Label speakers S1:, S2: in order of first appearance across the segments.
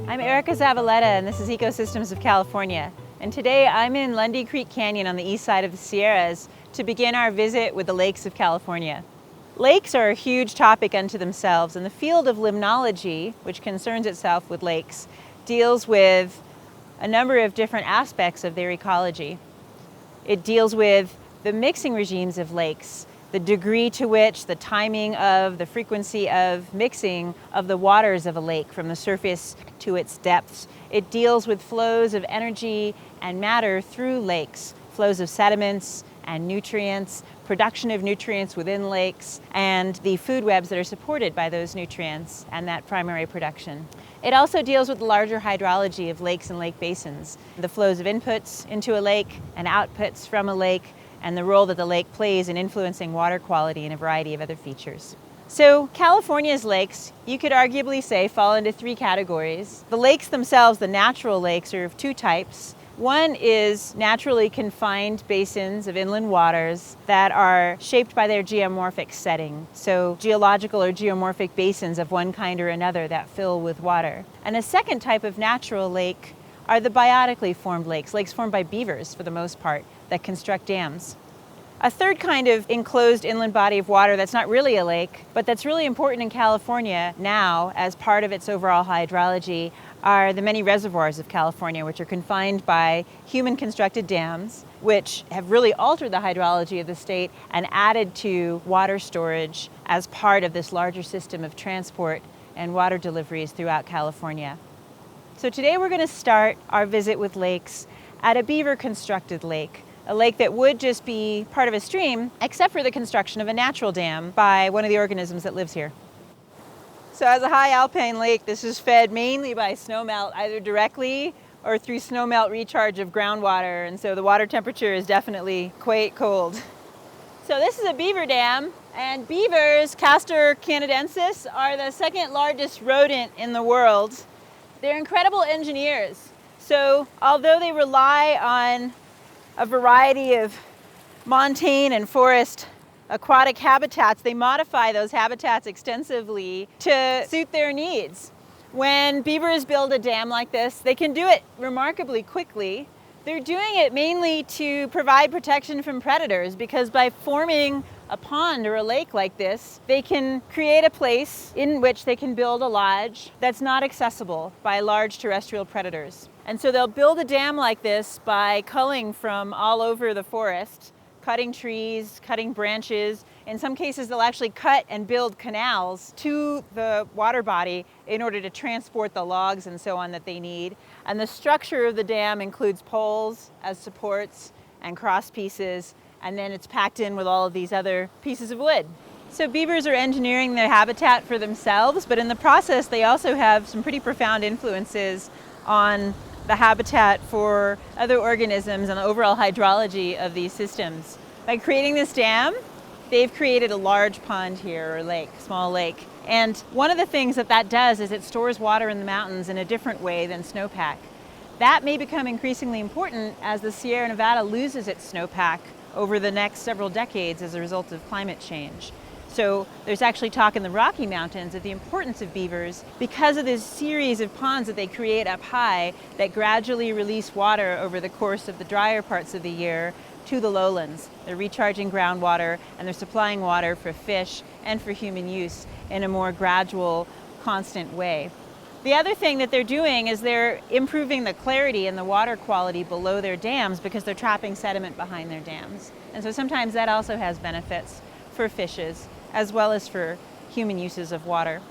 S1: I'm Erica Zavaleta, and this is Ecosystems of California. And today I'm in Lundy Creek Canyon on the east side of the Sierras to begin our visit with the lakes of California. Lakes are a huge topic unto themselves, and the field of limnology, which concerns itself with lakes, deals with a number of different aspects of their ecology. It deals with the mixing regimes of lakes, the degree to which the timing of the frequency of mixing of the waters of a lake from the surface to its depths. It deals with flows of energy and matter through lakes, flows of sediments and nutrients, production of nutrients within lakes, and the food webs that are supported by those nutrients and that primary production. It also deals with the larger hydrology of lakes and lake basins, the flows of inputs into a lake and outputs from a lake, and the role that the lake plays in influencing water quality and a variety of other features. So California's lakes, you could arguably say, fall into three categories. The lakes themselves, the natural lakes, are of two types. One is naturally confined basins of inland waters that are shaped by their geomorphic setting. So geological or geomorphic basins of one kind or another that fill with water. And a second type of natural lake are the biotically formed lakes, lakes formed by beavers for the most part, that construct dams. A third kind of enclosed inland body of water that's not really a lake, but that's really important in California now as part of its overall hydrology, are the many reservoirs of California, which are confined by human-constructed dams, which have really altered the hydrology of the state and added to water storage as part of this larger system of transport and water deliveries throughout California. So today we're going to start our visit with lakes at a beaver-constructed lake, a lake that would just be part of a stream, except for the construction of a natural dam by one of the organisms that lives here. So as a high alpine lake, this is fed mainly by snowmelt, either directly or through snowmelt recharge of groundwater, and so the water temperature is definitely quite cold. So this is a beaver dam, and beavers, Castor canadensis, are the second largest rodent in the world. They're incredible engineers. So although they rely on a variety of montane and forest aquatic habitats, they modify those habitats extensively to suit their needs. When beavers build a dam like this, they can do it remarkably quickly. They're doing it mainly to provide protection from predators, because by forming a pond or a lake like this, they can create a place in which they can build a lodge that's not accessible by large terrestrial predators. And so they'll build a dam like this by culling from all over the forest, cutting trees, cutting branches. In some cases, they'll actually cut and build canals to the water body in order to transport the logs and so on that they need. And the structure of the dam includes poles as supports and cross pieces, and then it's packed in with all of these other pieces of wood. So beavers are engineering their habitat for themselves, but in the process, they also have some pretty profound influences on the habitat for other organisms and the overall hydrology of these systems. By creating this dam, they've created a large pond here, or lake, small lake. And one of the things that does is it stores water in the mountains in a different way than snowpack. That may become increasingly important as the Sierra Nevada loses its snowpack over the next several decades as a result of climate change. So there's actually talk in the Rocky Mountains of the importance of beavers because of this series of ponds that they create up high that gradually release water over the course of the drier parts of the year to the lowlands. They're recharging groundwater, and they're supplying water for fish and for human use in a more gradual, constant way. The other thing that they're doing is they're improving the clarity and the water quality below their dams because they're trapping sediment behind their dams. And so sometimes that also has benefits for fishes as well as for human uses of water.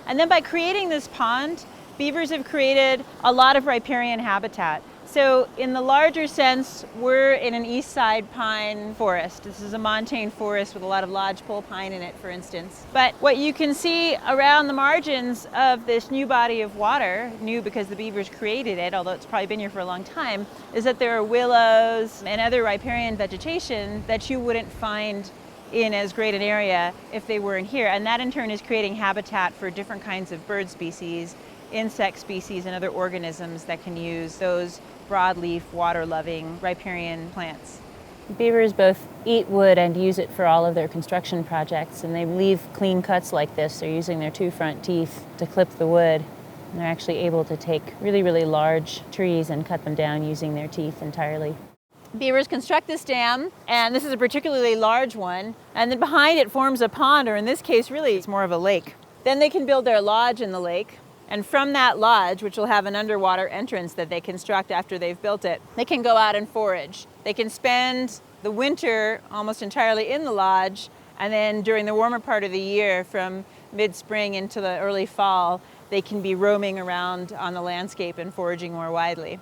S1: And then by creating this pond, beavers have created a lot of riparian habitat. So in the larger sense, we're in an east side pine forest. This is a montane forest with a lot of lodgepole pine in it, for instance. But what you can see around the margins of this new body of water, new because the beavers created it, although it's probably been here for a long time, is that there are willows and other riparian vegetation that you wouldn't find in as great an area if they weren't here. And that in turn is creating habitat for different kinds of bird species, insect species, and other organisms that can use those broadleaf, water-loving riparian plants. Beavers both eat wood and use it for all of their construction projects, and they leave clean cuts like this. They're using their two front teeth to clip the wood. And they're actually able to take really, really large trees and cut them down using their teeth entirely. Beavers construct this dam, and this is a particularly large one, and then behind it forms a pond, or in this case, really, it's more of a lake. Then they can build their lodge in the lake, and from that lodge, which will have an underwater entrance that they construct after they've built it, they can go out and forage. They can spend the winter almost entirely in the lodge, and then during the warmer part of the year, from mid-spring into the early fall, they can be roaming around on the landscape and foraging more widely.